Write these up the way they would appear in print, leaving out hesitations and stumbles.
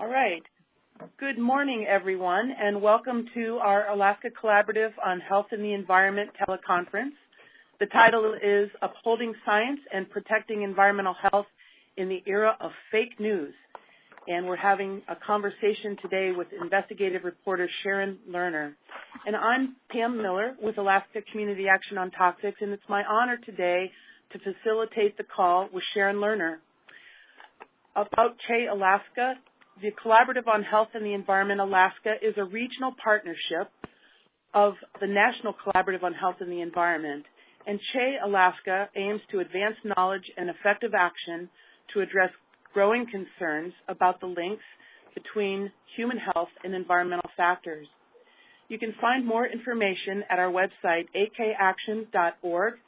All right. Good morning, everyone, and welcome to our Alaska Collaborative on Health and the Environment teleconference. The title is Upholding Science and Protecting Environmental Health in the Era of Fake News. And we're having a conversation today with investigative reporter Sharon Lerner. And I'm Pam Miller with Alaska Community Action on Toxics, and it's my honor today to facilitate the call with Sharon Lerner. About CHE Alaska, the Collaborative on Health and the Environment Alaska is a regional partnership of the National Collaborative on Health and the Environment. And CHE Alaska aims to advance knowledge and effective action to address growing concerns about the links between human health and environmental factors. You can find more information at our website, akaction.org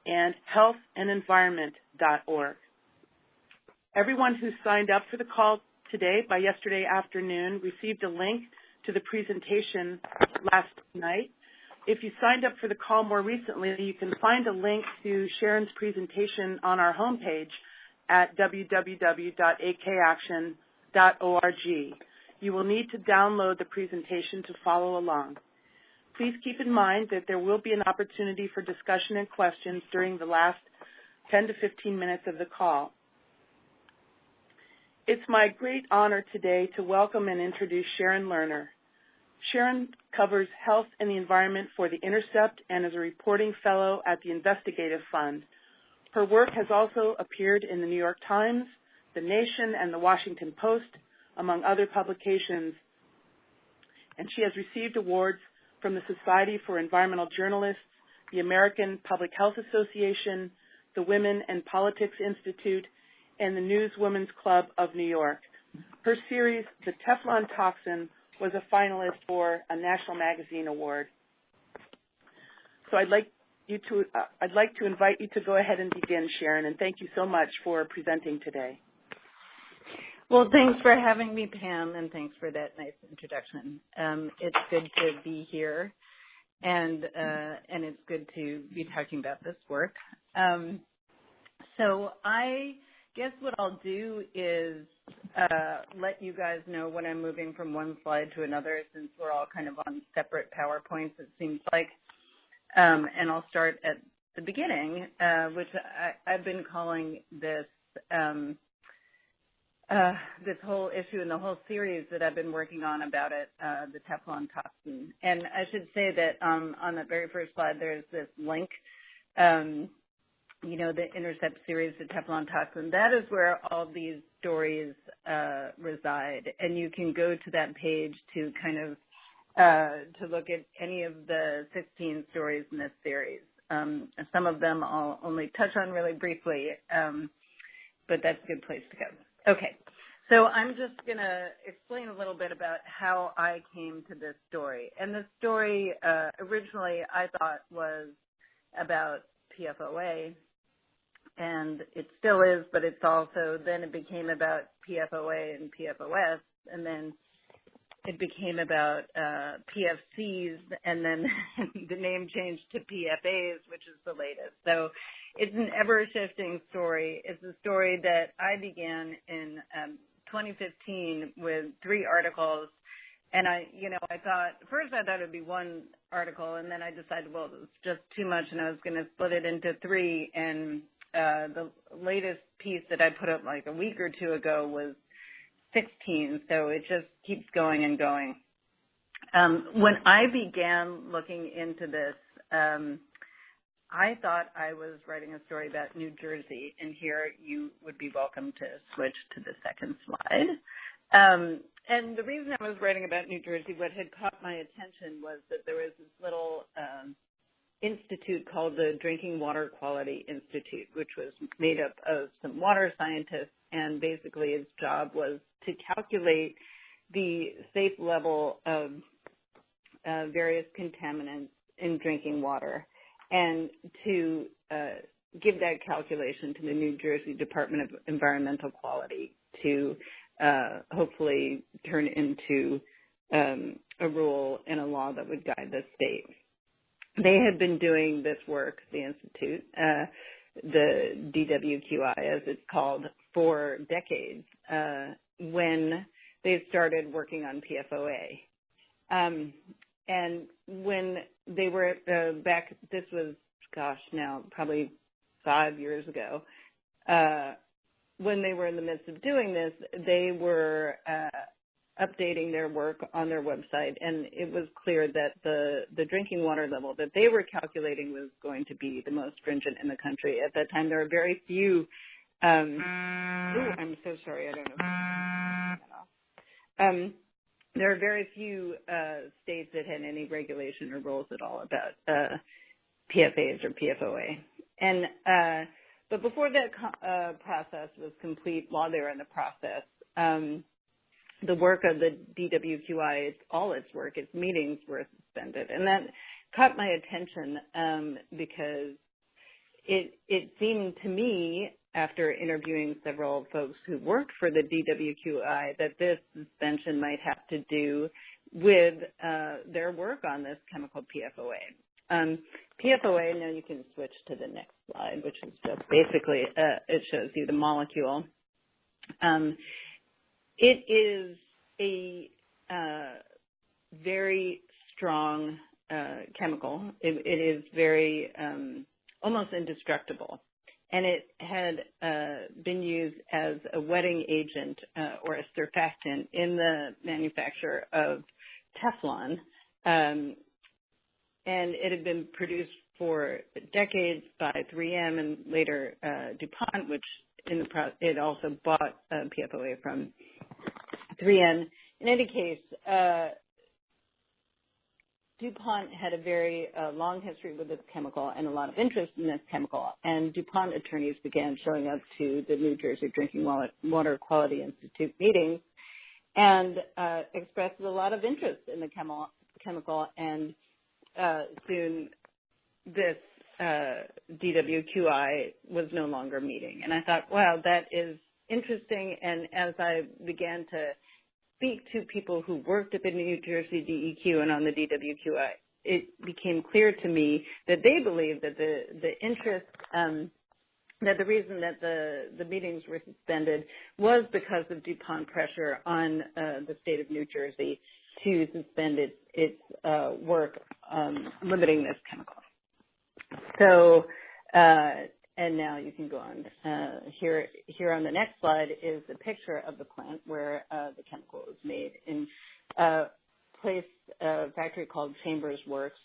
and healthandenvironment.org. Everyone who signed up for the call today by yesterday afternoon received a link to the presentation last night. If you signed up for the call more recently, you can find a link to Sharon's presentation on our homepage at www.akaction.org. You will need to download the presentation to follow along. Please keep in mind that there will be an opportunity for discussion and questions during the last 10 to 15 minutes of the call. It's my great honor today to welcome and introduce Sharon Lerner. Sharon covers health and the environment for The Intercept and is a reporting fellow at the Investigative Fund. Her work has also appeared in the New York Times, The Nation, and the Washington Post, among other publications. And she has received awards from the Society for Environmental Journalists, the American Public Health Association, the Women and Politics Institute, and the Newswomen's Club of New York. Her series, The Teflon Toxin, was a finalist for a National Magazine Award. So I'd like to invite you to go ahead and begin, Sharon, and thank you so much for presenting today. Well, thanks for having me, Pam, and thanks for that nice introduction. It's good to be here, and it's good to be talking about this work. So I guess what I'll do is let you guys know when I'm moving from one slide to another, since we're all kind of on separate PowerPoints, it seems like. And I'll start at the beginning, which I've been calling this this whole issue and the whole series that I've been working on about it, the Teflon Toxin. And I should say that on the very first slide, there's this link, the Intercept series, the Teflon Toxin. That is where all these stories reside. And you can go to that page to kind of to look at any of the 16 stories in this series. Some of them I'll only touch on really briefly, but that's a good place to go. Okay, so I'm just going to explain a little bit about how I came to this story. And this story originally I thought was about PFOA, and it still is, but it's also, then it became about PFOA and PFOS, and then it became about PFCs, and then the name changed to PFAs, which is the latest. So it's an ever-shifting story. It's a story that I began in 2015 with 3 articles, and I thought it would be one article, and then I decided, well, it was just too much, and I was going to split it into 3, and the latest piece that I put up like a week or 2 ago was 16, so it just keeps going and going. When I began looking into this, I thought I was writing a story about New Jersey, and here you would be welcome to switch to the second slide. And the reason I was writing about New Jersey, what had caught my attention was that there was this little institute called the Drinking Water Quality Institute, which was made up of some water scientists, and basically its job was to calculate the safe level of various contaminants in drinking water, and to give that calculation to the New Jersey Department of Environmental Quality to hopefully turn into a rule and a law that would guide the state. They had been doing this work, the Institute, the DWQI as it's called, for decades, when they started working on PFOA. And when they were back, this was, now probably 5 years ago, when they were in the midst of doing this, they were updating their work on their website, and it was clear that the drinking water level that they were calculating was going to be the most stringent in the country. At that time, there were very few I'm so sorry, I don't know. There are very few states that had any regulation or rules at all about PFAS or PFOA. And but before that process was complete, while they were in the process, the work of the DWQI, all its work, its meetings were suspended. And that caught my attention because it seemed to me, after interviewing several folks who worked for the DWQI, that this suspension might have to do with their work on this chemical PFOA. PFOA, now you can switch to the next slide, which is just basically, it shows you the molecule. It is a very strong chemical. It is very almost indestructible. And it had been used as a wetting agent or a surfactant in the manufacture of Teflon. And it had been produced for decades by 3M and later DuPont, which it also bought PFOA from 3M. In any case, DuPont had a very long history with this chemical and a lot of interest in this chemical, and DuPont attorneys began showing up to the New Jersey Drinking Water Quality Institute meetings and expressed a lot of interest in the chemical, and soon this DWQI was no longer meeting. And I thought, wow, that is interesting, and as I began to speak to people who worked at the New Jersey DEQ and on the DWQI, it became clear to me that they believed that the interest, that the reason that the meetings were suspended was because of DuPont pressure on the state of New Jersey to suspend its work limiting this chemical. So, and now you can go on. Here on the next slide is a picture of the plant where the chemical was made in a factory called Chambers Works,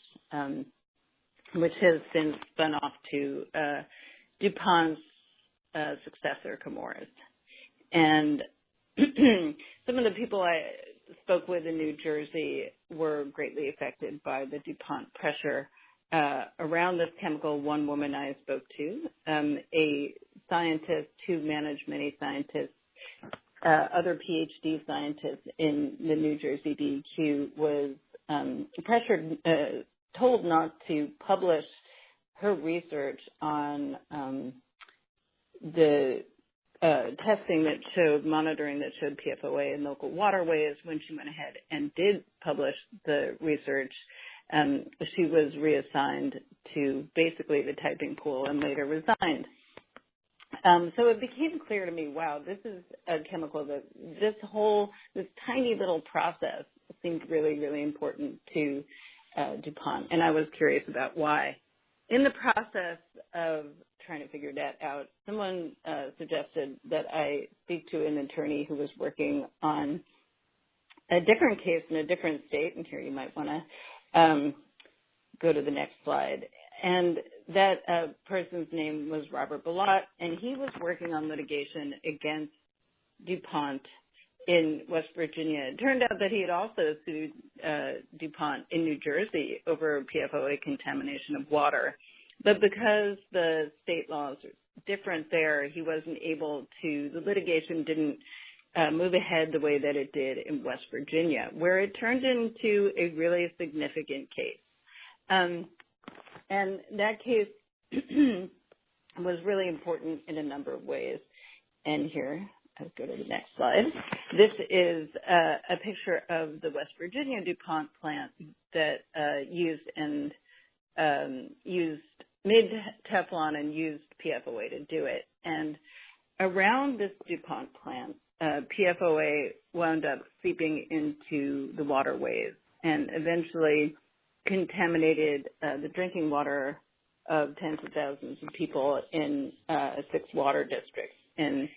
which has been spun off to DuPont's successor, Chemours. And some of the people I spoke with in New Jersey were greatly affected by the DuPont pressure around this chemical. One woman I spoke to, a scientist who managed many scientists, other PhD scientists in the New Jersey DEQ, was pressured, told not to publish her research on the testing that showed, monitoring that showed PFOA in local waterways. When she went ahead and did publish the research, she was reassigned to basically the typing pool and later resigned. So it became clear to me, wow, this is a chemical that this tiny little process seemed really, really important to DuPont, and I was curious about why. In the process of trying to figure that out, someone suggested that I speak to an attorney who was working on a different case in a different state, and here you might want to go to the next slide. And that person's name was Robert Ballot, and he was working on litigation against DuPont in West Virginia. It turned out that he had also sued DuPont in New Jersey over PFOA contamination of water. But because the state laws are different there, he wasn't able to, the litigation didn't move ahead the way that it did in West Virginia, where it turned into a really significant case. And that case was really important in a number of ways. And here, I'll go to the next slide. This is a picture of the West Virginia DuPont plant that made Teflon and used PFOA to do it. And around this DuPont plant, PFOA wound up seeping into the waterways and eventually contaminated the drinking water of tens of thousands of people in 6 water districts in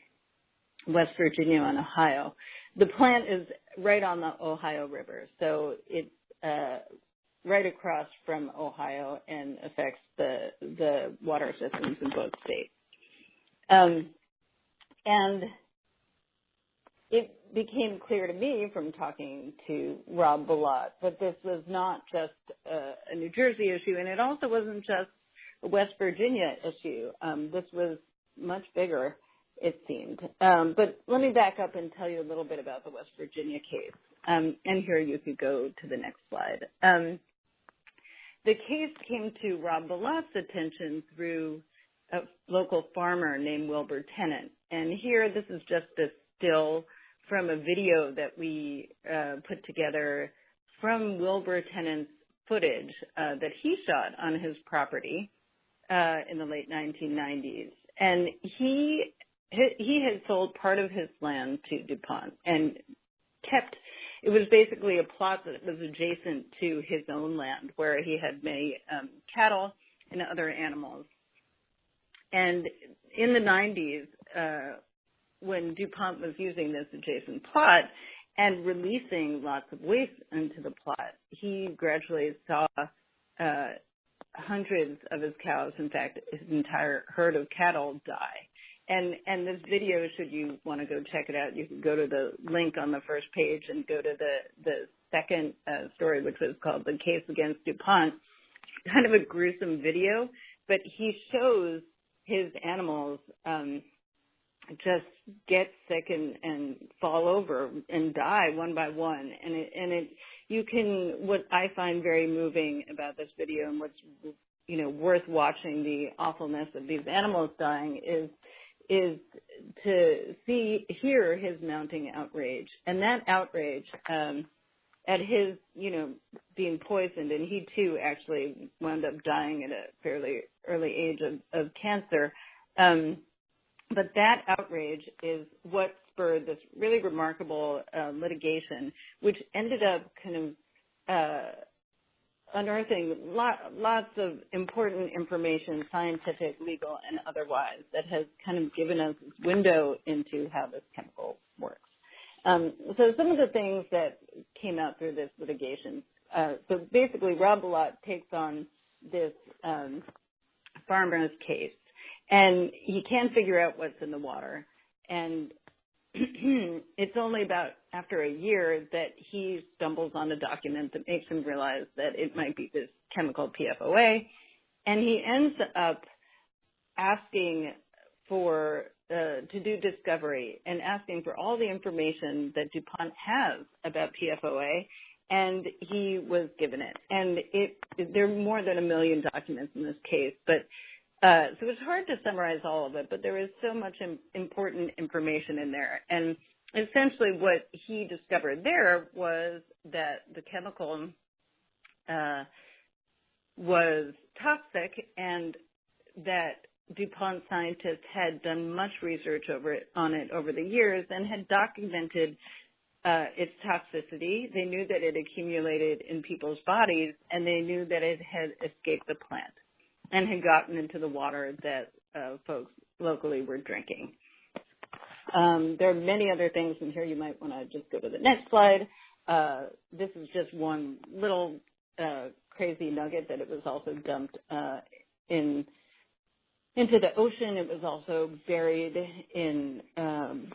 West Virginia and Ohio. The plant is right on the Ohio River, so it's right across from Ohio and affects the water systems in both states. And it became clear to me from talking to Rob Bilott that this was not just a New Jersey issue, and it also wasn't just a West Virginia issue. This was much bigger, it seemed. But let me back up and tell you a little bit about the West Virginia case. And here you could go to the next slide. The case came to Rob Bilott's attention through a local farmer named Wilbur Tennant. And here, this is just a still from a video that we put together from Wilbur Tennant's footage that he shot on his property in the late 1990s. And he had sold part of his land to DuPont and it was basically a plot that was adjacent to his own land where he had many cattle and other animals. And in the 90s, when DuPont was using this adjacent plot and releasing lots of waste into the plot, he gradually saw hundreds of his cows, in fact, his entire herd of cattle die. And this video, should you want to go check it out, you can go to the link on the first page and go to the second story, which was called The Case Against DuPont. Kind of a gruesome video, but he shows his animals just get sick and fall over and die one by one. What I find very moving about this video and what's, worth watching the awfulness of these animals dying is to hear his mounting outrage. And that outrage, at his, being poisoned, and he too actually wound up dying at a fairly early age of cancer. But that outrage is what spurred this really remarkable litigation, which ended up kind of unearthing lots of important information, scientific, legal, and otherwise, that has kind of given us this window into how this chemical works. So some of the things that came out through this litigation. So basically, Rob Bilott takes on this farmer's case, and he can't figure out what's in the water. And it's only about after a year that he stumbles on a document that makes him realize that it might be this chemical PFOA. And he ends up asking for to do discovery and asking for all the information that DuPont has about PFOA, and he was given it. And there are more than 1 million documents in this case, but so it's hard to summarize all of it, but there is so much important information in there. And essentially what he discovered there was that the chemical was toxic, and that DuPont scientists had done much research on it over the years and had documented its toxicity. They knew that it accumulated in people's bodies, and they knew that it had escaped the plant and had gotten into the water that folks locally were drinking. There are many other things in here. You might want to just go to the next slide. This is just one little crazy nugget, that it was also dumped into the ocean. It was also buried in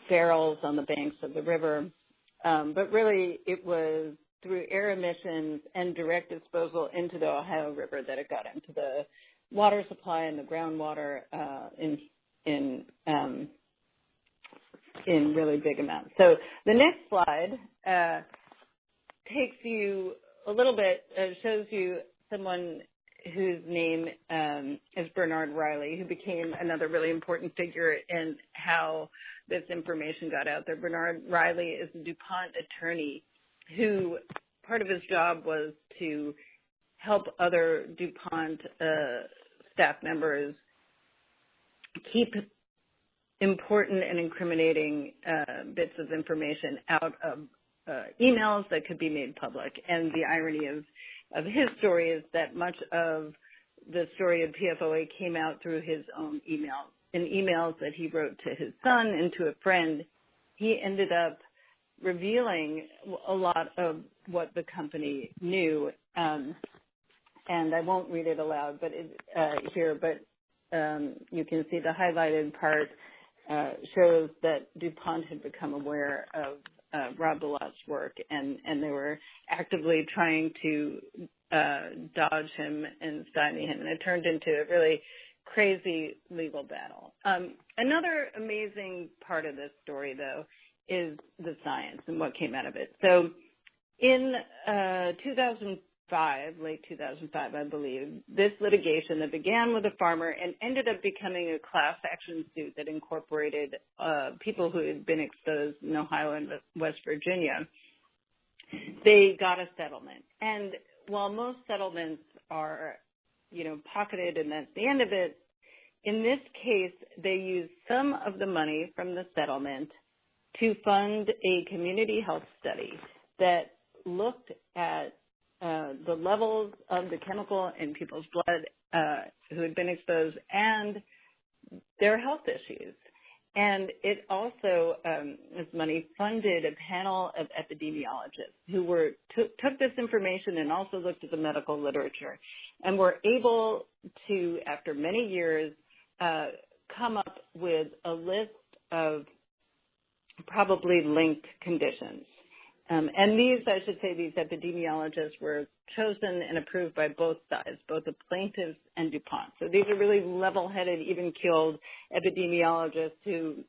barrels on the banks of the river. But really, it was through air emissions and direct disposal into the Ohio River that it got into the water supply and the groundwater in really big amounts. So the next slide takes you a little bit, shows you someone whose name is Bernard Riley, who became another really important figure in how this information got out there. Bernard Riley is a DuPont attorney who part of his job was to help other DuPont staff members keep important and incriminating bits of information out of emails that could be made public. And the irony of his story is that much of the story of PFOA came out through his own emails. In emails that he wrote to his son and to a friend, he ended up revealing a lot of what the company knew. And I won't read it aloud here, but you can see the highlighted part shows that DuPont had become aware of Rob Bilot's work, and they were actively trying to dodge him and stymie him, and it turned into a really crazy legal battle. Another amazing part of this story, though, is the science and what came out of it. So in 2005, late 2005, I believe, this litigation that began with a farmer and ended up becoming a class action suit that incorporated people who had been exposed in Ohio and West Virginia, they got a settlement. And while most settlements are, pocketed and that's the end of it, in this case, they used some of the money from the settlement to fund a community health study that looked at the levels of the chemical in people's blood who had been exposed and their health issues. And it also, this money funded a panel of epidemiologists who took this information and also looked at the medical literature and were able to, after many years, come up with a list of probably linked conditions. And these epidemiologists were chosen and approved by both sides, both the plaintiffs and DuPont. So these are really level-headed, even-keeled epidemiologists who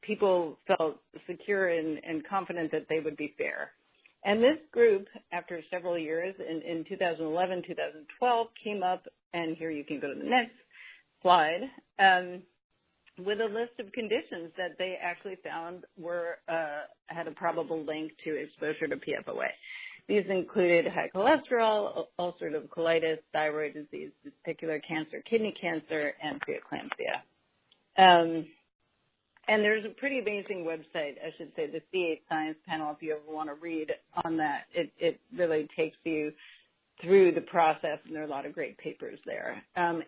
people felt secure and confident that they would be fair. And this group, after several years, in 2011, 2012, came up, and here you can go to the next slide, with a list of conditions that they actually found had a probable link to exposure to PFOA. These included high cholesterol, ulcerative colitis, thyroid disease, testicular cancer, kidney cancer, and preeclampsia. And there's a pretty amazing website, I should say, the C8 Science Panel, if you ever want to read on that. It really takes you through the process, and there are a lot of great papers there. And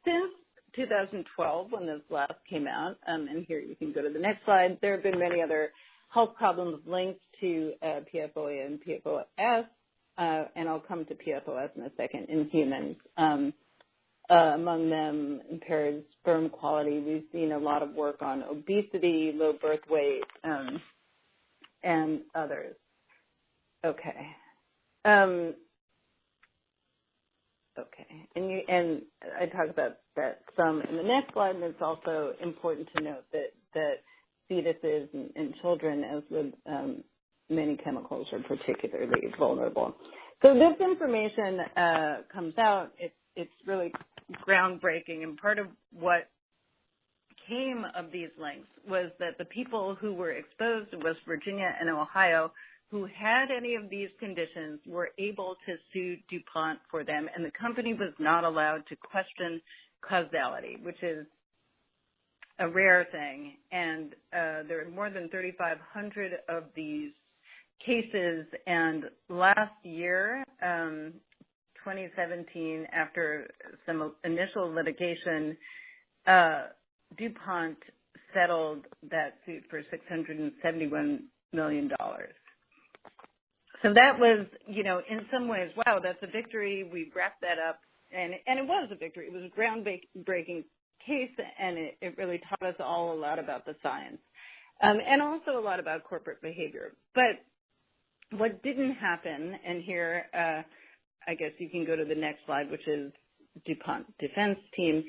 since 2012, when this last came out, and here you can go to the next slide, there have been many other health problems linked to PFOA and PFOS, and I'll come to PFOS in a second, in humans. Among them, impaired sperm quality. We've seen a lot of work on obesity, low birth weight, and others. Okay. Okay, and I talk about that some in the next slide, and it's also important to note that fetuses and children, as with many chemicals, are particularly vulnerable. So this information comes out. It's really groundbreaking, and part of what came of these links was that the people who were exposed in West Virginia and Ohio who had any of these conditions were able to sue DuPont for them, and the company was not allowed to question causality, which is a rare thing. And there are more than 3,500 of these cases, and last year, 2017, after some initial litigation, DuPont settled that suit for $671 million. So that was, in some ways, wow, that's a victory. We wrapped that up, and it was a victory. It was a groundbreaking case, and it really taught us all a lot about the science, and also a lot about corporate behavior. But what didn't happen, and here I guess you can go to the next slide, which is DuPont defense team.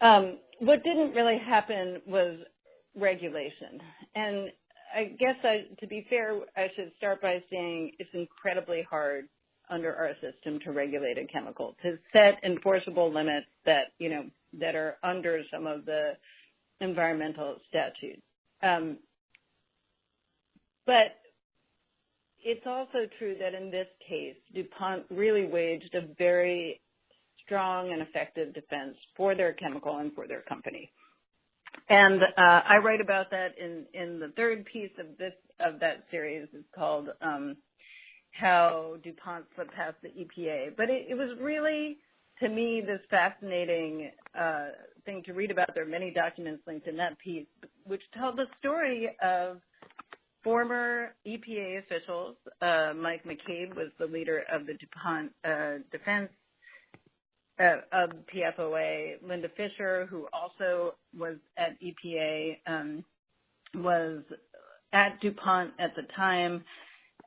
What didn't really happen was regulation. And I guess to be fair, I should start by saying it's incredibly hard under our system to regulate a chemical, to set enforceable limits that, that are under some of the environmental statutes. But it's also true that in this case, DuPont really waged a very strong and effective defense for their chemical and for their company. And I write about that in the third piece of that series. It's called How DuPont Slipped Past the EPA. But it was really, to me, this fascinating thing to read about. There are many documents linked in that piece, which tell the story of former EPA officials. Mike McCabe was the leader of the DuPont defense of PFOA. Linda Fisher, who also was at EPA, was at DuPont at the time,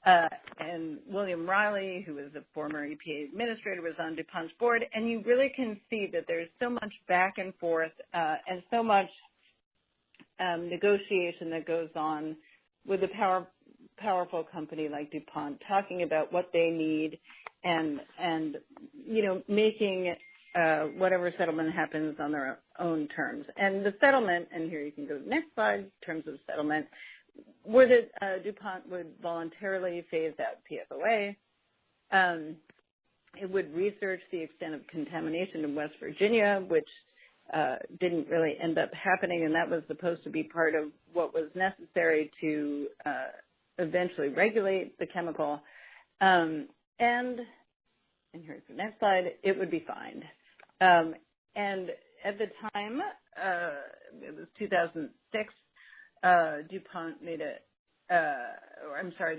and William Riley, who was a former EPA administrator, was on DuPont's board. And you really can see that there's so much back and forth and so much negotiation that goes on with a powerful company like DuPont, talking about what they need and making whatever settlement happens on their own terms. And the settlement, and here you can go to the next slide, in terms of settlement, were that DuPont would voluntarily phase out PFOA. It would research the extent of contamination in West Virginia, which didn't really end up happening, and that was supposed to be part of what was necessary to eventually regulate the chemical. And here's the next slide, it would be fined. And at the time, it was 2006, DuPont made the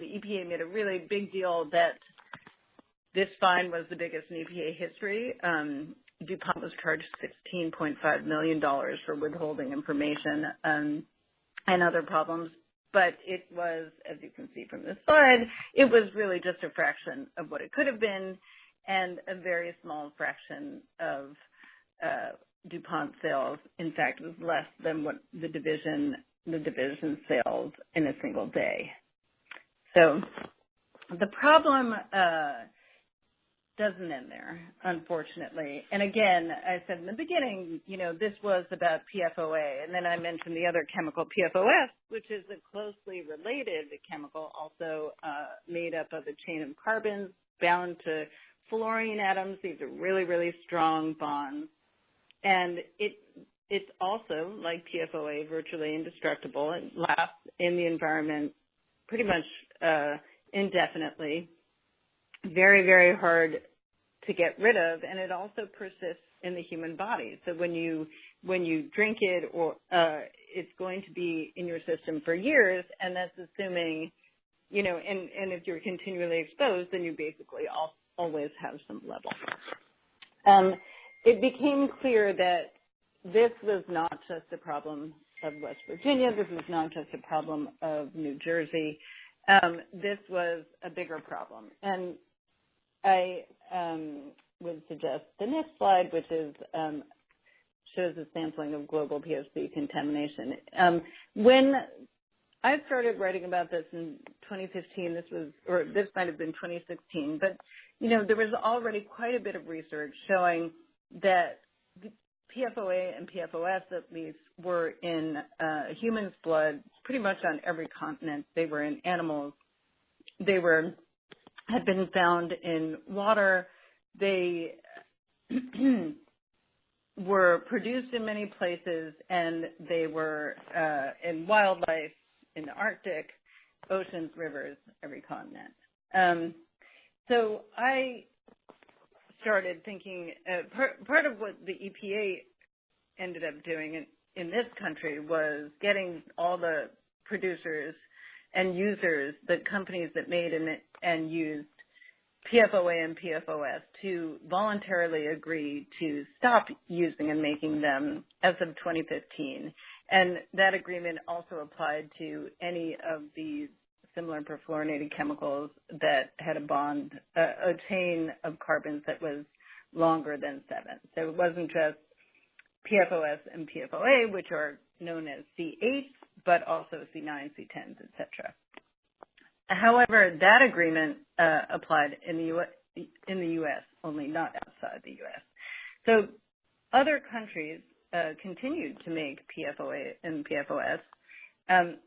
EPA made a really big deal that this fine was the biggest in EPA history. DuPont was charged $16.5 million for withholding information and other problems. But it was, as you can see from this slide, it was really just a fraction of what it could have been, and a very small fraction of DuPont sales. In fact, it was less than what the division sales in a single day. So the problem doesn't end there, unfortunately. And again, I said in the beginning, this was about PFOA, and then I mentioned the other chemical, PFOS, which is a closely related chemical, also made up of a chain of carbons bound to fluorine atoms. These are really, really strong bonds. And it's also, like PFOA, virtually indestructible. It lasts in the environment pretty much indefinitely. Very, very hard to get rid of, and it also persists in the human body. So when you drink it, or it's going to be in your system for years, and that's assuming, and if you're continually exposed, then you basically always have some level. It became clear that this was not just a problem of West Virginia. This was not just a problem of New Jersey. This was a bigger problem. And I would suggest the next slide, which is shows a sampling of global PFC contamination. When I started writing about this in 2015, this might have been 2016, but there was already quite a bit of research showing that PFOA and PFOS, at least, were in humans' blood pretty much on every continent. They were in animals. They had been found in water. They were produced in many places, and they were in wildlife, in the Arctic, oceans, rivers, every continent. So I started thinking, part of what the EPA ended up doing in this country was getting all the producers and users, the companies that made and used PFOA and PFOS, to voluntarily agree to stop using and making them as of 2015. And that agreement also applied to any of these similar perfluorinated chemicals that had a chain of carbons that was longer than 7. So it wasn't just PFOS and PFOA, which are known as C8, but also C9, C10s, etc. However, that agreement applied in the U.S. only, not outside the U.S. So other countries continued to make PFOA and PFOS.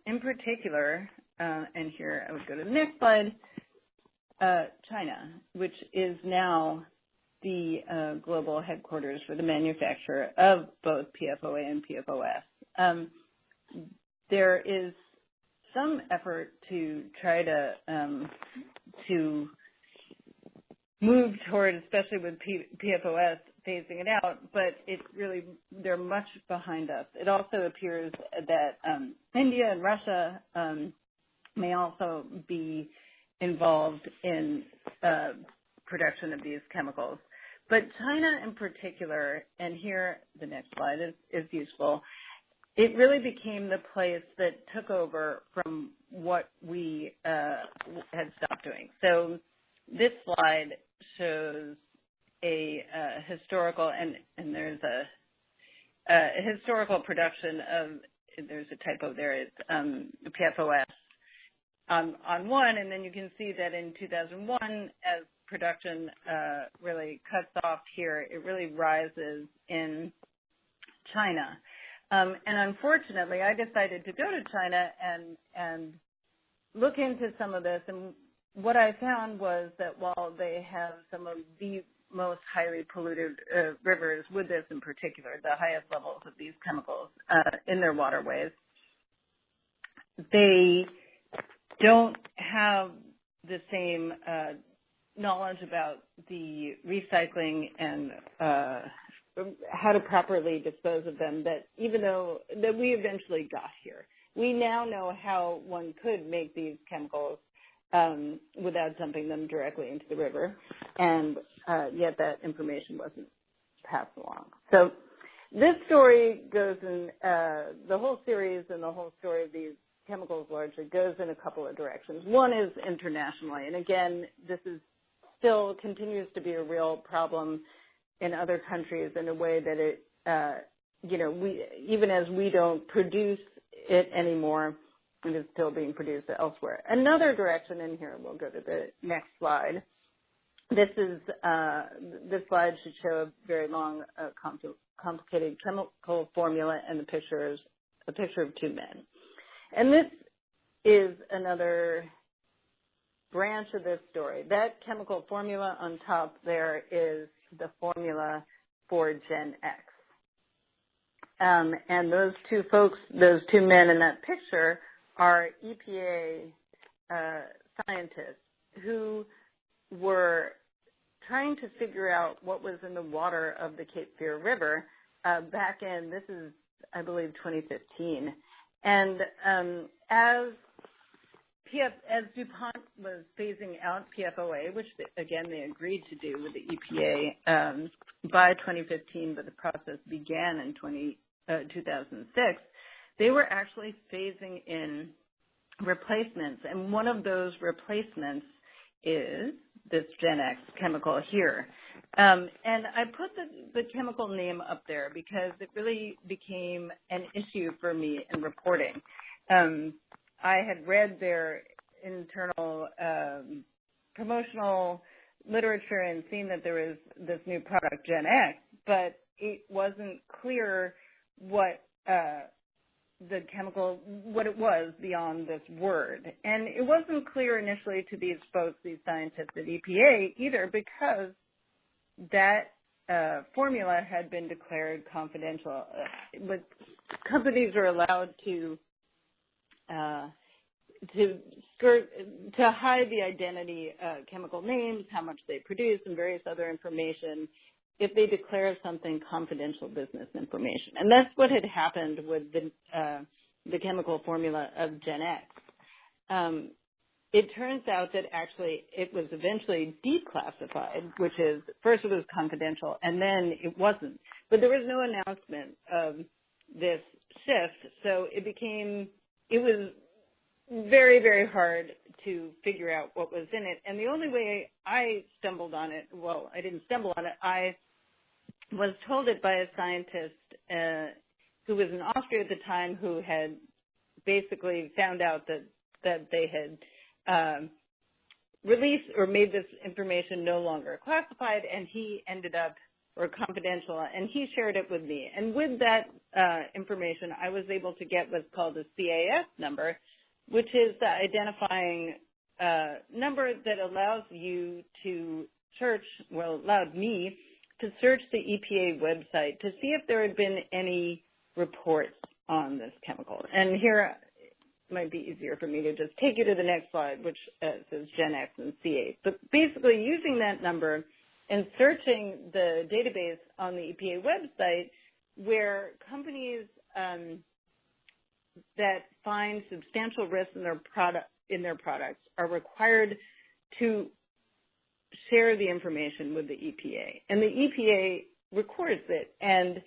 In particular, and here I would go to the next slide, China, which is now the global headquarters for the manufacture of both PFOA and PFOS. there is some effort to try to move toward, especially with PFOS, phasing it out, but they're much behind us. It also appears that India and Russia may also be involved in production of these chemicals. But China in particular, and here the next slide is useful, it really became the place that took over from what we had stopped doing. So this slide shows a historical, and there's a historical production of, there's a typo there, it's PFOS on one, and then you can see that in 2001, as production really cuts off here, it really rises in China. And unfortunately, I decided to go to China and look into some of this, and what I found was that while they have some of the most highly polluted rivers, with this in particular, the highest levels of these chemicals in their waterways, they don't have the same knowledge about the recycling and how to properly dispose of them, that even though that we eventually got here. We now know how one could make these chemicals without dumping them directly into the river, and yet that information wasn't passed along. So this story goes in, the whole series and the whole story of these chemicals largely goes in a couple of directions. One is internationally, and again, this is still continues to be a real problem in other countries in a way that it, we, even as we don't produce it anymore, it is still being produced elsewhere. Another direction in here, we'll go to the next slide. This slide should show a very long, complicated chemical formula, and the picture is a picture of two men. And this is another branch of this story. That chemical formula on top there is the formula for GenX. And those two folks, those two men in that picture, are EPA scientists who were trying to figure out what was in the water of the Cape Fear River back in, this is, I believe, 2015. And as DuPont was phasing out PFOA, which, again, they agreed to do with the EPA by 2015, but the process began in 2006, they were actually phasing in replacements. And one of those replacements is this GenX chemical here. And I put the chemical name up there because it really became an issue for me in reporting. I had read their internal promotional literature and seen that there was this new product, GenX, but it wasn't clear what the chemical, what it was beyond this word. And it wasn't clear initially to these folks, these scientists at EPA either, because that formula had been declared confidential. But companies are allowed to hide the identity, chemical names, how much they produce, and various other information if they declare something confidential business information. And that's what had happened with the chemical formula of GenX. It turns out that actually it was eventually declassified, which is, first it was confidential, and then it wasn't. But there was no announcement of this shift, so it was very, very hard to figure out what was in it. And the only way I stumbled on it, well, I didn't stumble on it, I was told it by a scientist who was in Austria at the time, who had basically found out that they had released or made this information no longer classified, and he ended up, or confidential, and he shared it with me. And with that information, I was able to get what's called a CAS number, which is the identifying number that allows you to search, well, allowed me to search the EPA website to see if there had been any reports on this chemical. And here it might be easier for me to just take you to the next slide, which says GenX and C8. But basically using that number and searching the database on the EPA website where companies that find substantial risks in their products are required to share the information with the EPA. And the EPA records it, and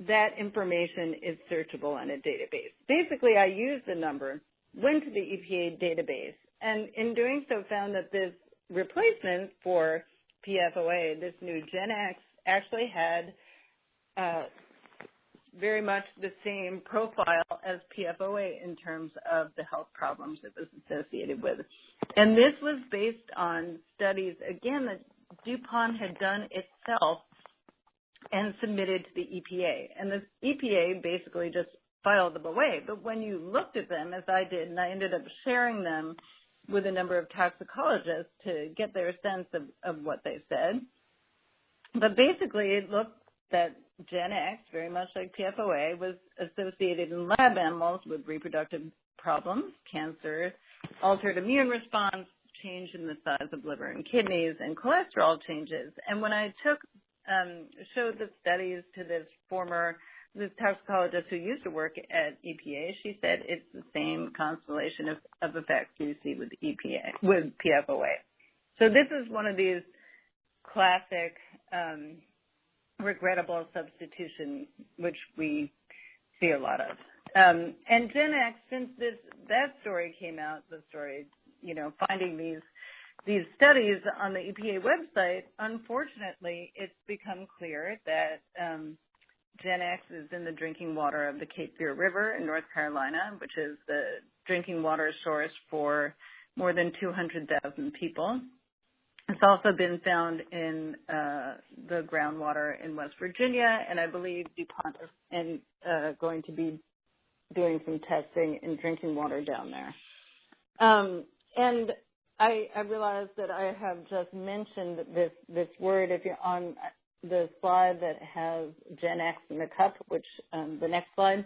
that information is searchable in a database. Basically, I used the number, went to the EPA database, and in doing so found that this replacement for PFOA, this new GenX, actually had very much the same profile as PFOA in terms of the health problems it was associated with. And this was based on studies, again, that DuPont had done itself and submitted to the EPA. And the EPA basically just filed them away. But when you looked at them, as I did, and I ended up sharing them with a number of toxicologists to get their sense of what they said. But basically, it looked that GenX, very much like PFOA, was associated in lab animals with reproductive problems, cancer, altered immune response, change in the size of liver and kidneys, and cholesterol changes. And when I showed the studies to this toxicologist who used to work at EPA, she said it's the same constellation of effects you see with PFOA. So this is one of these classic regrettable substitution, which we see a lot of. And GenX, since that story came out, the story, finding these studies on the EPA website, unfortunately, it's become clear that GenX is in the drinking water of the Cape Fear River in North Carolina, which is the drinking water source for more than 200,000 people. It's also been found in the groundwater in West Virginia, and I believe DuPont is going to be doing some testing in drinking water down there. And I realize that I have just mentioned this word. If you're on the slide that has GenX in the cup, which the next slide,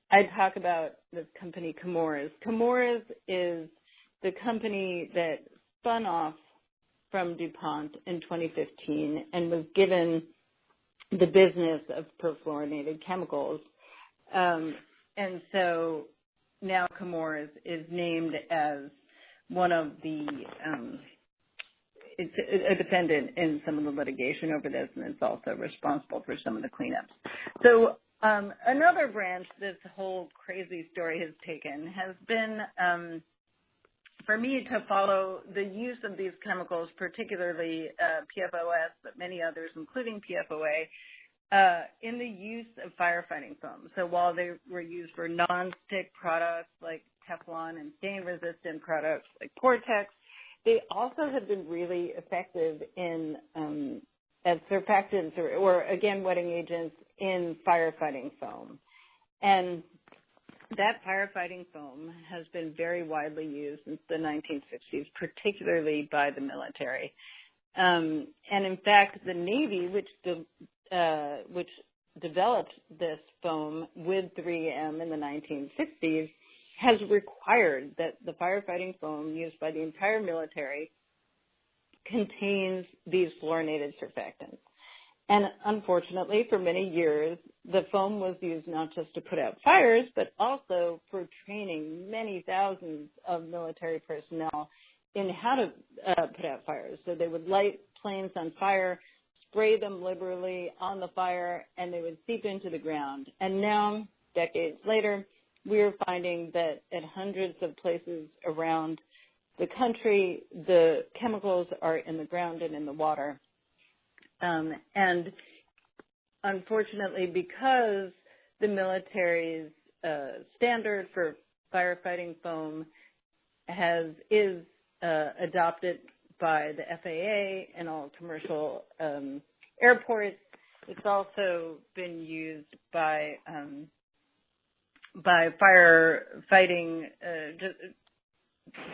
I talk about this company Chemours. Chemours is the company that spun off from DuPont in 2015 and was given the business of perfluorinated chemicals. And so now Chemours is named as one of the, it's a defendant in some of the litigation over this, and it's also responsible for some of the cleanups. So another branch this whole crazy story has taken has been for me to follow the use of these chemicals, particularly PFOS, but many others, including PFOA, in the use of firefighting foam. So while they were used for non-stick products like Teflon and stain-resistant products like Portex, they also have been really effective in as surfactants or again, wetting agents in firefighting foam. And that firefighting foam has been very widely used since the 1960s, particularly by the military. And in fact, the Navy, which developed this foam with 3M in the 1960s, has required that the firefighting foam used by the entire military contains these fluorinated surfactants. And unfortunately, for many years, the foam was used not just to put out fires, but also for training many thousands of military personnel in how to put out fires. So they would light planes on fire, spray them liberally on the fire, and they would seep into the ground. And now, decades later, we are finding that at hundreds of places around the country, the chemicals are in the ground and in the water. And unfortunately, because the military's standard for firefighting foam is adopted by the FAA and all commercial airports, it's also been used by firefighting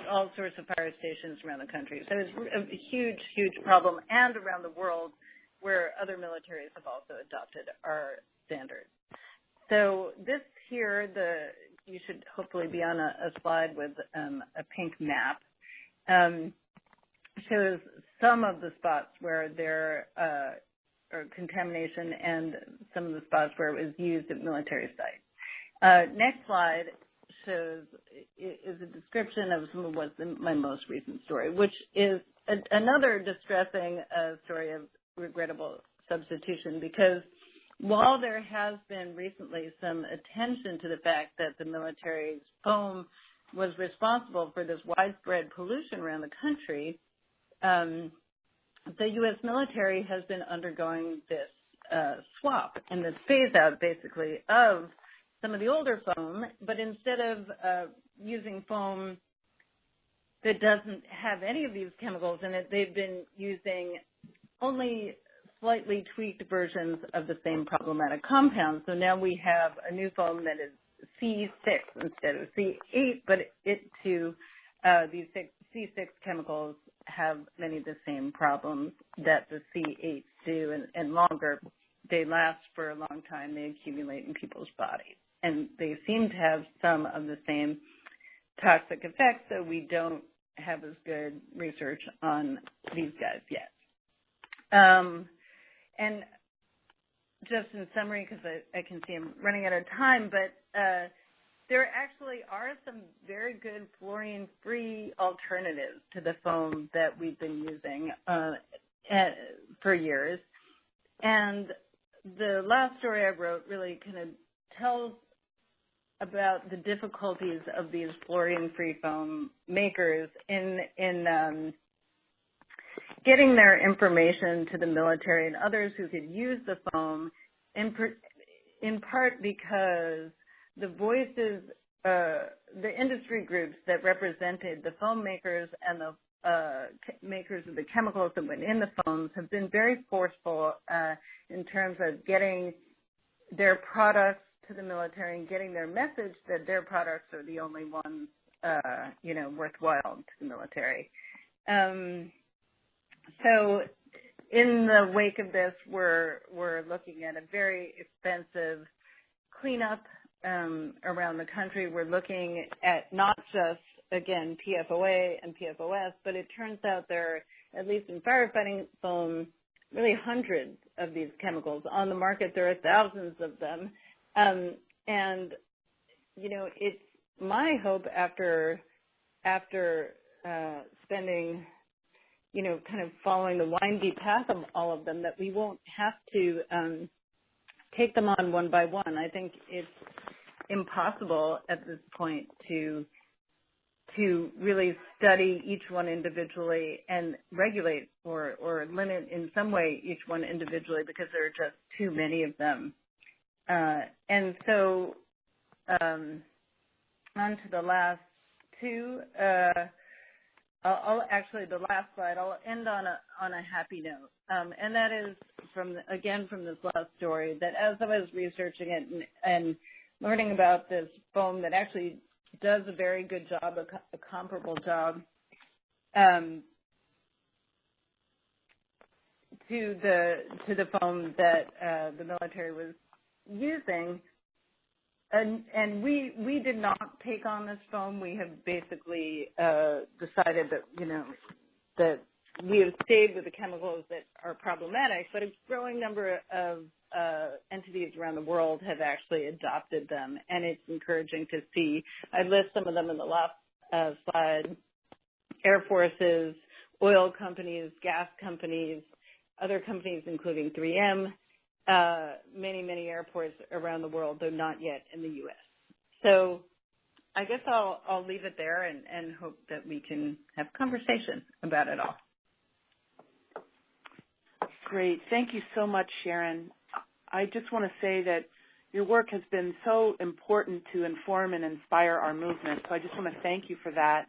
all sorts of fire stations around the country. So it's a huge, huge problem, and around the world where other militaries have also adopted our standards. So this here, you should hopefully be on a slide with a pink map. Shows some of the spots where there are contamination and some of the spots where it was used at military sites. Next slide is a description of some of what's in my most recent story, which is another distressing story of regrettable substitution, because while there has been recently some attention to the fact that the military's foam was responsible for this widespread pollution around the country, the U.S. military has been undergoing this swap and this phase-out, basically, of some of the older foam, but instead of using foam that doesn't have any of these chemicals in it, they've been using only slightly tweaked versions of the same problematic compounds. So now we have a new foam that is C6 instead of C8, but these C6 chemicals have many of the same problems that the C8s do, and longer. They last for a long time. They accumulate in people's bodies. And they seem to have some of the same toxic effects, so we don't have as good research on these guys yet. And just in summary, because I can see I'm running out of time, but there actually are some very good fluorine-free alternatives to the foam that we've been using for years. And the last story I wrote really kind of tells about the difficulties of these fluorine-free foam makers in getting their information to the military and others who could use the foam, in part because the voices, the industry groups that represented the foam makers and the makers of the chemicals that went in the foams have been very forceful in terms of getting their products to the military and getting their message that their products are the only ones, worthwhile to the military. So in the wake of this, we're looking at a very expensive cleanup around the country. We're looking at not just, again, PFOA and PFOS, but it turns out there are, at least in firefighting foam, really hundreds of these chemicals on the market. There are thousands of them. And, it's my hope after spending, kind of following the windy path of all of them, that we won't have to take them on one by one. I think it's impossible at this point to really study each one individually and regulate or limit in some way each one individually, because there are just too many of them. And so on to the last two. The last slide, I'll end on a happy note. And that is from this last story, that as I was researching it and learning about this foam that actually does a very good job, a comparable job to the foam that the military was using, and we did not take on this foam. We have basically decided that that we have stayed with the chemicals that are problematic, but a growing number of entities around the world have actually adopted them, and it's encouraging to see. I list some of them in the last slide: air forces, oil companies, gas companies, other companies including 3M, many airports around the world, though not yet in the U.S. So I guess I'll leave it there and hope that we can have conversation about it all. Great. Thank you so much, Sharon. I just want to say that your work has been so important to inform and inspire our movement, so I just want to thank you for that.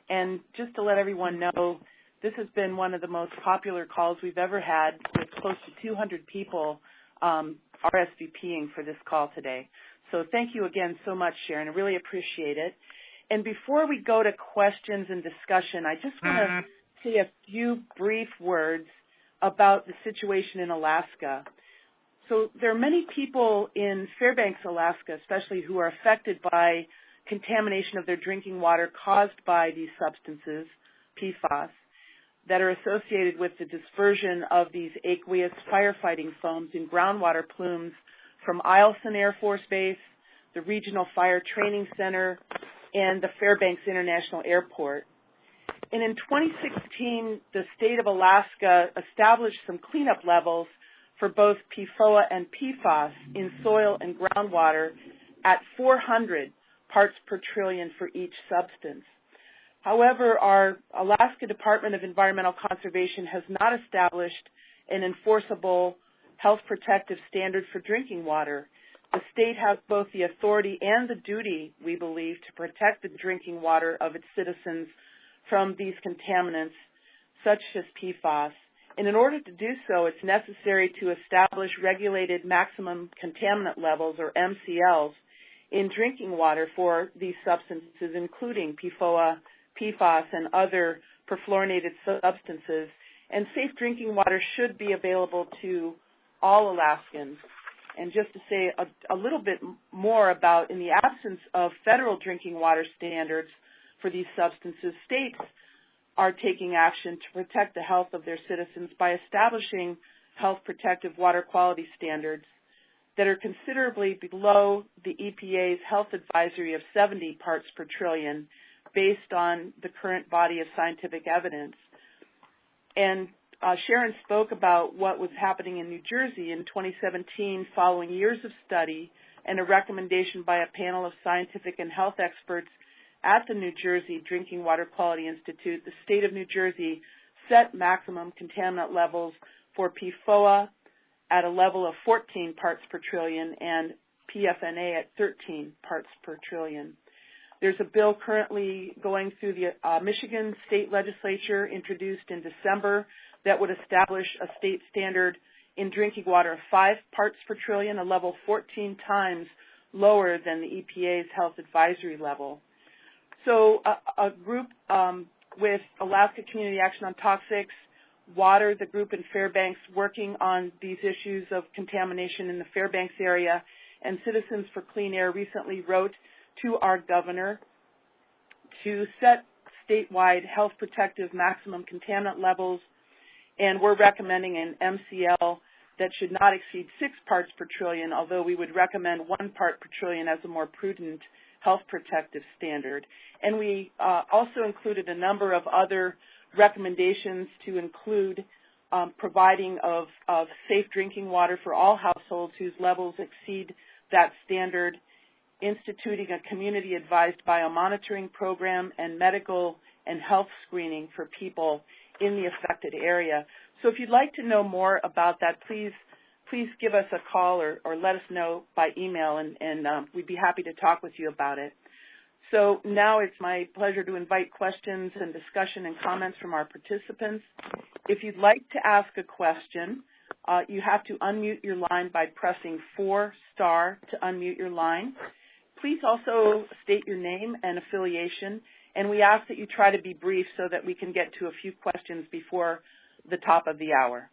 And just to let everyone know, this has been one of the most popular calls we've ever had, with close to 200 people RSVPing for this call today. So thank you again so much, Sharon. I really appreciate it. And before we go to questions and discussion, I just want to say a few brief words about the situation in Alaska. So there are many people in Fairbanks, Alaska, especially who are affected by contamination of their drinking water caused by these substances, PFAS, that are associated with the dispersion of these aqueous firefighting foams in groundwater plumes from Eielson Air Force Base, the Regional Fire Training Center, and the Fairbanks International Airport. And in 2016, the state of Alaska established some cleanup levels for both PFOA and PFAS in soil and groundwater at 400 parts per trillion for each substance. However, our Alaska Department of Environmental Conservation has not established an enforceable health protective standard for drinking water. The state has both the authority and the duty, we believe, to protect the drinking water of its citizens from these contaminants, such as PFAS. And in order to do so, it's necessary to establish regulated maximum contaminant levels, or MCLs, in drinking water for these substances, including PFOA, PFAS, and other perfluorinated substances. And safe drinking water should be available to all Alaskans. And just to say a little bit more about, in the absence of federal drinking water standards for these substances, states are taking action to protect the health of their citizens by establishing health protective water quality standards that are considerably below the EPA's health advisory of 70 parts per trillion based on the current body of scientific evidence. And Sharon spoke about what was happening in New Jersey in 2017 following years of study and a recommendation by a panel of scientific and health experts at the New Jersey Drinking Water Quality Institute. The state of New Jersey set maximum contaminant levels for PFOA at a level of 14 parts per trillion and PFNA at 13 parts per trillion. There's a bill currently going through the Michigan state legislature, introduced in December, that would establish a state standard in drinking water of 5 parts per trillion, a level 14 times lower than the EPA's health advisory level. So a group with Alaska Community Action on Toxics, WATER, the group in Fairbanks, working on these issues of contamination in the Fairbanks area, and Citizens for Clean Air recently wrote to our governor to set statewide health protective maximum contaminant levels, and we're recommending an MCL that should not exceed 6 parts per trillion, although we would recommend 1 part per trillion as a more prudent health protective standard. And we also included a number of other recommendations to include providing of safe drinking water for all households whose levels exceed that standard, instituting a community-advised biomonitoring program, and medical and health screening for people in the affected area. So if you'd like to know more about that, please give us a call or let us know by email, and we'd be happy to talk with you about it. So now it's my pleasure to invite questions and discussion and comments from our participants. If you'd like to ask a question, you have to unmute your line by pressing 4* to unmute your line. Please also state your name and affiliation, and we ask that you try to be brief so that we can get to a few questions before the top of the hour.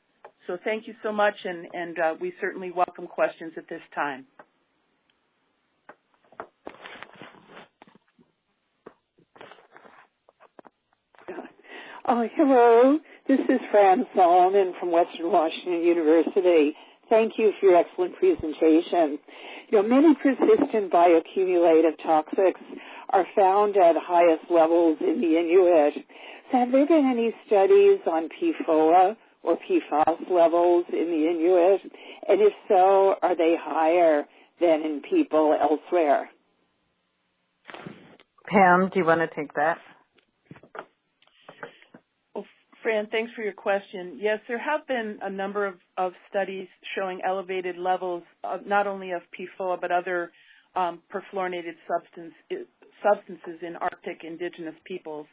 So thank you so much, and we certainly welcome questions at this time. Hello, this is Fran Solomon from Western Washington University. Thank you for your excellent presentation. Many persistent bioaccumulative toxics are found at highest levels in the Inuit. So have there been any studies on PFOA or PFAS levels in the Inuit? And if so, are they higher than in people elsewhere? Pam, do you want to take that? Well, Fran, thanks for your question. Yes, there have been a number of studies showing elevated levels not only of PFOA but other perfluorinated substances in Arctic indigenous peoples.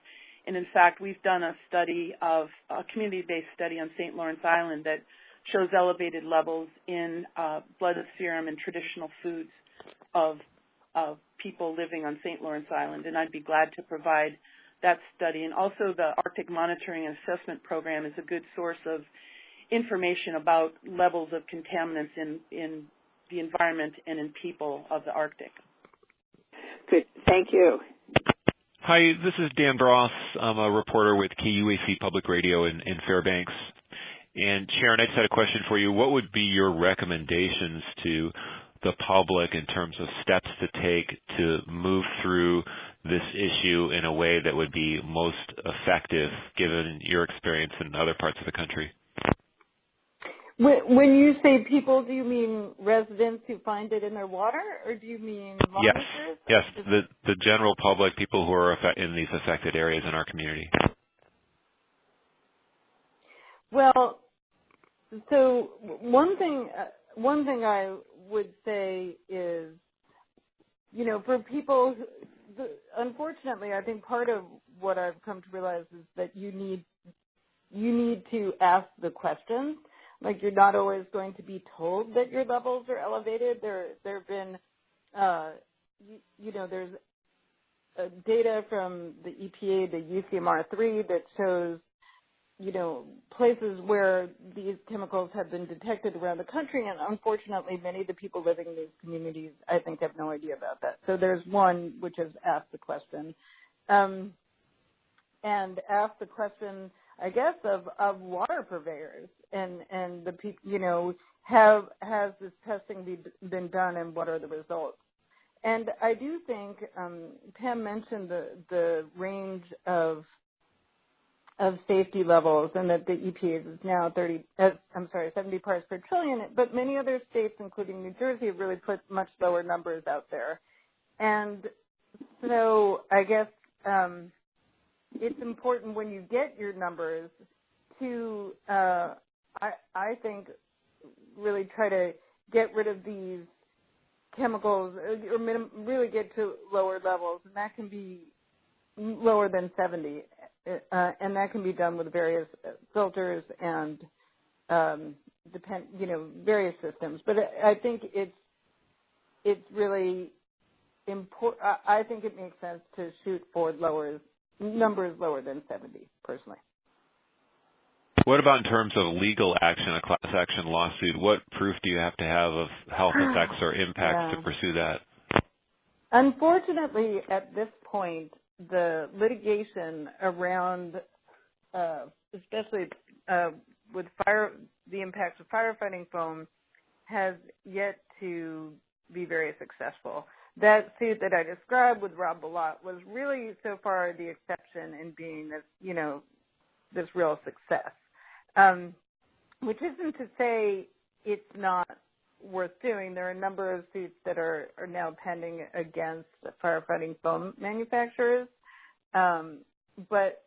And in fact, we've done a community-based study on St. Lawrence Island that shows elevated levels in blood serum and traditional foods of people living on St. Lawrence Island. And I'd be glad to provide that study. And also the Arctic Monitoring and Assessment Program is a good source of information about levels of contaminants in the environment and in people of the Arctic. Good. Thank you. Hi, this is Dan Bross. I'm a reporter with KUAC Public Radio in Fairbanks. And Sharon, I just had a question for you. What would be your recommendations to the public in terms of steps to take to move through this issue in a way that would be most effective given your experience in other parts of the country? When you say people, do you mean residents who find it in their water, or do you mean lawmakers? Yes, the general public, people who are in these affected areas in our community. Well, so one thing I would say is, for people, unfortunately, I think part of what I've come to realize is that you need to ask the questions. Like, you're not always going to be told that your levels are elevated. There have been, there's data from the EPA, the UCMR3, that shows, places where these chemicals have been detected around the country, and unfortunately, many of the people living in these communities, I think, have no idea about that. So there's one which is ask the question, and ask the question, I guess, of water purveyors, and the people, has this testing been done, and what are the results? And I do think Pam mentioned the range of safety levels, and that the EPA is now 70 parts per trillion, but many other states, including New Jersey, have really put much lower numbers out there. And so I guess it's important when you get your numbers to, I think, really try to get rid of these chemicals, or really get to lower levels, and that can be lower than 70. And that can be done with various filters and various systems. But I think it's really important. I think it makes sense to shoot for numbers lower than 70, personally. What about in terms of legal action, a class action lawsuit? What proof do you have to have of health effects or impacts to pursue that? Unfortunately, at this point, the litigation around, especially with the impacts of firefighting foam, has yet to be very successful. That suit that I described with Rob Bilott was really, so far, the exception in being this real success, which isn't to say it's not worth doing. There are a number of suits that are now pending against firefighting foam manufacturers, but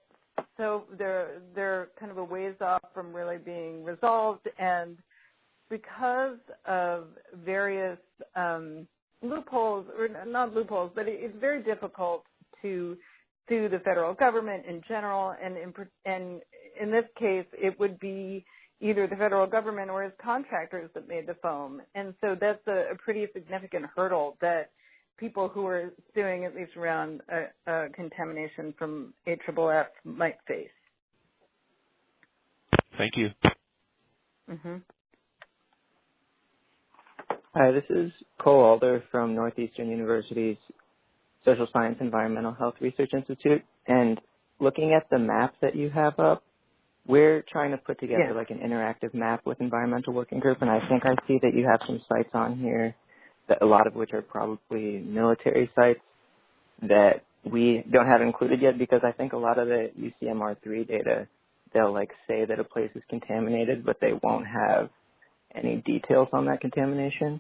so they're kind of a ways off from really being resolved, and because of various loopholes, or not loopholes, but it's very difficult to sue the federal government in general, and in this case, it would be either the federal government or its contractors that made the foam. And so that's a pretty significant hurdle that people who are suing, at least around contamination from AFFF, might face. Thank you. Mm-hmm. Hi, this is Cole Alder from Northeastern University's Social Science Environmental Health Research Institute. And looking at the map that you have up, we're trying to put together like an interactive map with Environmental Working Group, and I think I see that you have some sites on here, that a lot of which are probably military sites that we don't have included yet, because I think a lot of the UCMR3 data, they'll like say that a place is contaminated, but they won't have any details on that contamination.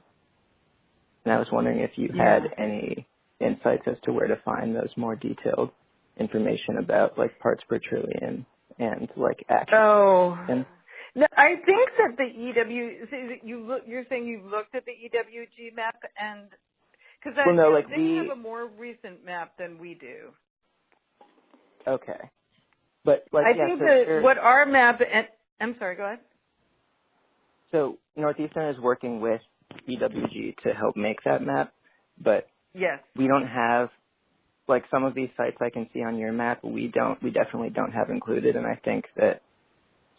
And I was wondering if you had any insights as to where to find those more detailed information about like parts per trillion and like action. Oh, no, I think that the you're saying you looked at the EWG map, and because they have a more recent map than we do. Okay, but like I think that what our map. I'm sorry. Go ahead. So Northeastern is working with EWG to help make that map, but we don't have, like, some of these sites I can see on your map, we definitely don't have included, and I think that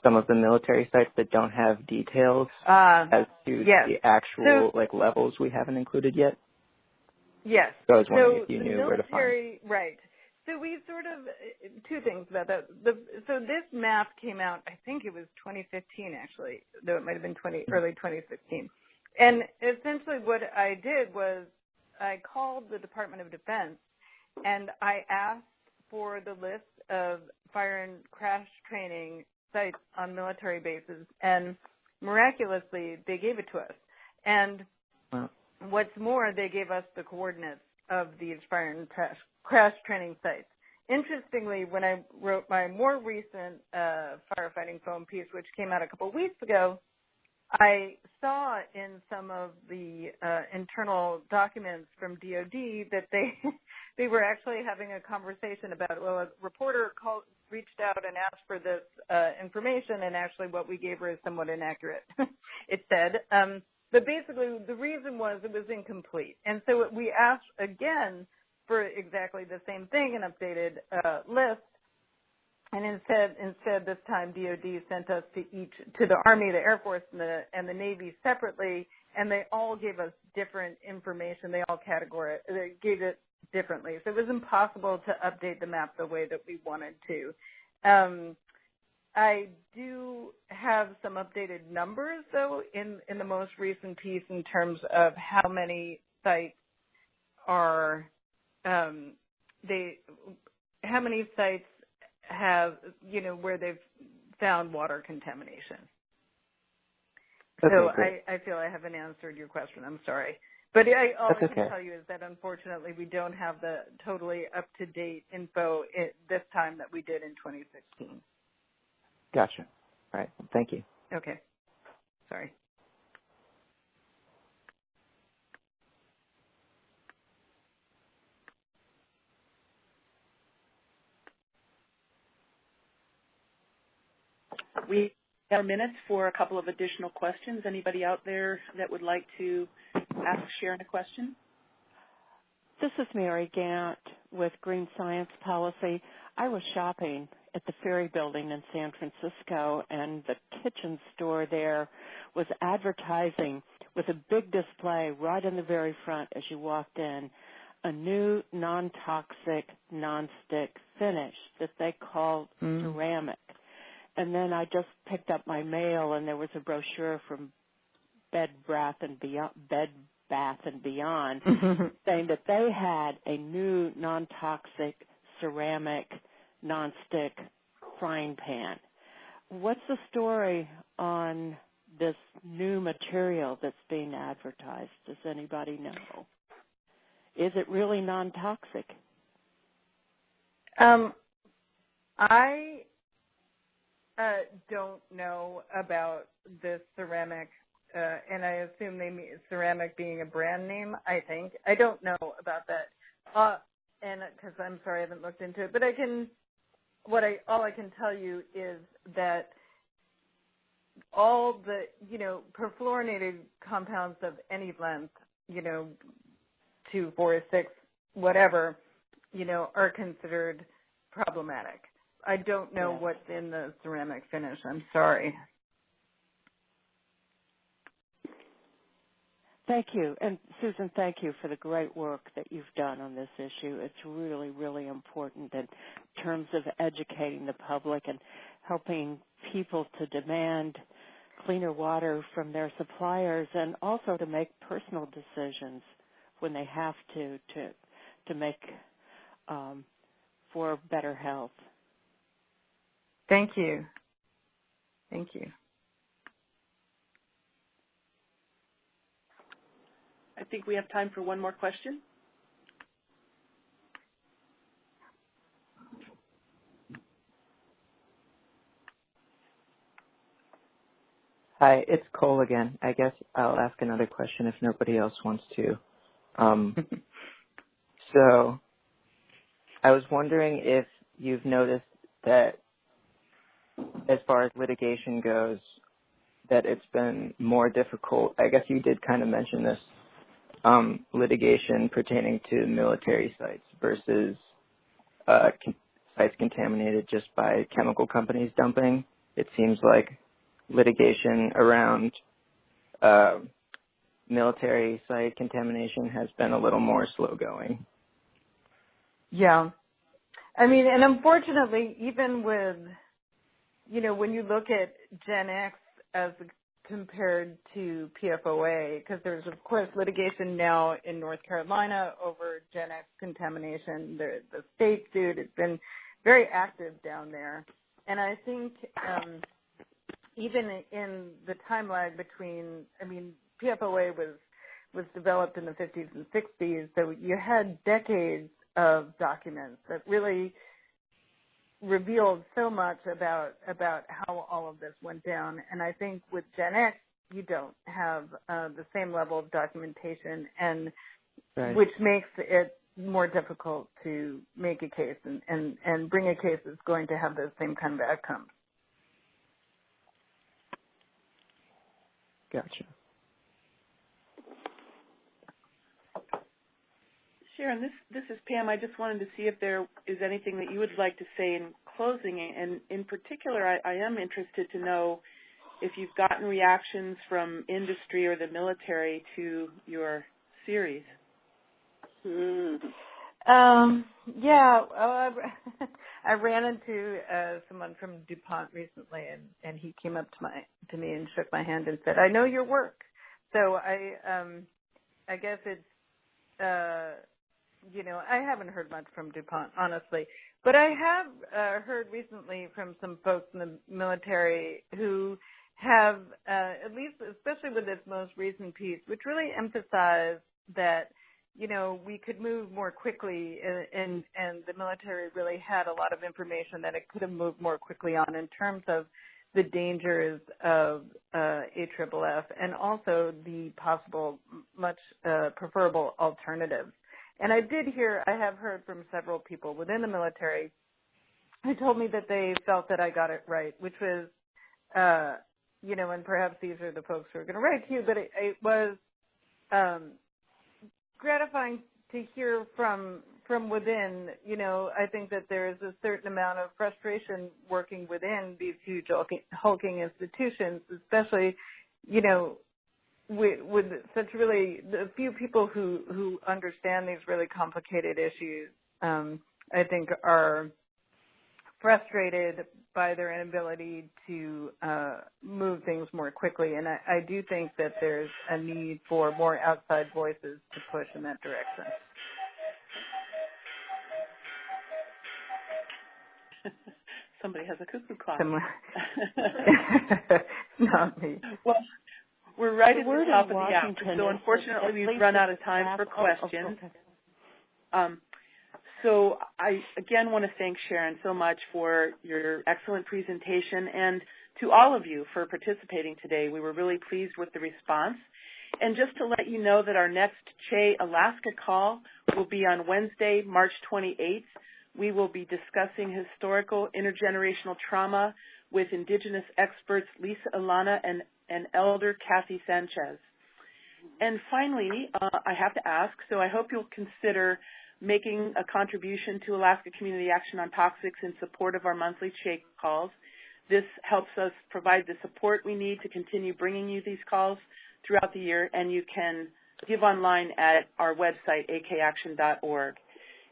some of the military sites that don't have details as to the actual levels we haven't included yet? Yes. So I was wondering if you knew where to find. Right. So we sort of, two things about that. So this map came out, I think it was 2015 actually, though it might have been early 2016. And essentially what I did was I called the Department of Defense and I asked for the list of fire and crash training sites on military bases, and miraculously they gave it to us. And what's more, they gave us the coordinates of these fire and crash training sites. Interestingly, when I wrote my more recent firefighting foam piece, which came out a couple of weeks ago, I saw in some of the internal documents from DOD that they were actually having a conversation about, well, a reporter reached out and asked for this information, and actually what we gave her is somewhat inaccurate, it said. But basically the reason was it was incomplete. And so we asked again for exactly the same thing, an updated list. And instead this time DOD sent us to the Army, the Air Force, and the Navy separately, and they all gave us different information. They gave it differently. So it was impossible to update the map the way that we wanted to. I do have some updated numbers, though, in the most recent piece in terms of how many sites are how many sites have, where they've found water contamination. Okay, so great. I feel I haven't answered your question. I'm sorry. But all I can tell you is that unfortunately we don't have the totally up-to-date info this time that we did in 2016. Gotcha. All right. Thank you. Okay. Sorry. We have minutes for a couple of additional questions. Anybody out there that would like to ask Sharon a question? This is Mary Gant with Green Science Policy. I was shopping at the Ferry Building in San Francisco, and the kitchen store there was advertising with a big display right in the very front as you walked in, a new non-toxic, non-stick finish that they called ceramic. And then I just picked up my mail, and there was a brochure from Bed Bath and Beyond saying that they had a new non-toxic ceramic non-stick frying pan. What's the story on this new material that's being advertised? Does anybody know? Is it really non-toxic? I don't know about this ceramic, and I assume they mean ceramic being a brand name, I think. I don't know about that, and because I'm sorry I haven't looked into it, but all I can tell you is that all the, perfluorinated compounds of any length, 2, 4, 6, whatever, are considered problematic. I don't know what's in the ceramic finish. I'm sorry. Thank you. And Susan, thank you for the great work that you've done on this issue. It's really, really important in terms of educating the public and helping people to demand cleaner water from their suppliers, and also to make personal decisions when they have to make for better health. Thank you. Thank you. I think we have time for one more question. Hi, it's Cole again. I guess I'll ask another question if nobody else wants to. So I was wondering if you've noticed that as far as litigation goes, that it's been more difficult. I guess you did kind of mention this, litigation pertaining to military sites versus sites contaminated just by chemical companies dumping. it seems like litigation around military site contamination has been a little more slow going. Yeah. I mean, and unfortunately, even with, when you look at GenX as compared to PFOA, because there's, of course, litigation now in North Carolina over GenX contamination. The state suit has been very active down there. And I think even in the time lag between, PFOA was developed in the 50s and 60s, so you had decades of documents that really revealed so much about how all of this went down. And I think with GenX, you don't have the same level of documentation, and right. which makes it more difficult to make a case and bring a case that's going to have the same kind of outcomes. Gotcha. Sharon, this is Pam. I just wanted to see if there is anything that you would like to say in closing. And in particular, I am interested to know if you've gotten reactions from industry or the military to your series. Yeah, I ran into someone from DuPont recently, and he came up to me and shook my hand and said, "I know your work." So I guess it's I haven't heard much from DuPont, honestly, but I have heard recently from some folks in the military who have, at least, especially with this most recent piece, which really emphasized that we could move more quickly, and the military really had a lot of information that it could have moved more quickly on in terms of the dangers of AFFF and also the possible much preferable alternatives. And I have heard from several people within the military who told me that they felt that I got it right, which was, and perhaps these are the folks who are going to write to you, but it was gratifying to hear from within. I think that there is a certain amount of frustration working within these huge hulking institutions, especially, with such really the few people who understand these really complicated issues. I think are frustrated by their inability to move things more quickly. And I do think that there's a need for more outside voices to push in that direction. Somebody has a cuckoo clock. Not me. Well, we're right at the top of the hour, so unfortunately we've run out of time for questions. So I, again, want to thank Sharon so much for your excellent presentation, and to all of you for participating today. We were really pleased with the response. And just to let you know that our next Che Alaska call will be on Wednesday, March 28th. We will be discussing historical intergenerational trauma with Indigenous experts Lisa Ilana and Elder Kathy Sanchez. And finally, I have to ask, so I hope you'll consider making a contribution to Alaska Community Action on Toxics in support of our monthly Che calls. This helps us provide the support we need to continue bringing you these calls throughout the year, and you can give online at our website, akaction.org.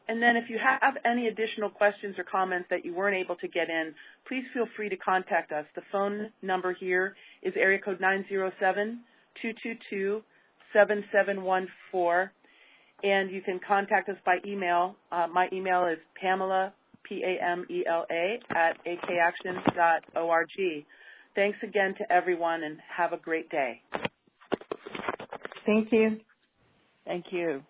And then if you have any additional questions or comments that you weren't able to get in, please feel free to contact us. The phone number here is area code 907-222-7714, and you can contact us by email. My email is Pamela, P-A-M-E-L-A, @akaction.org. Thanks again to everyone, and have a great day. Thank you. Thank you.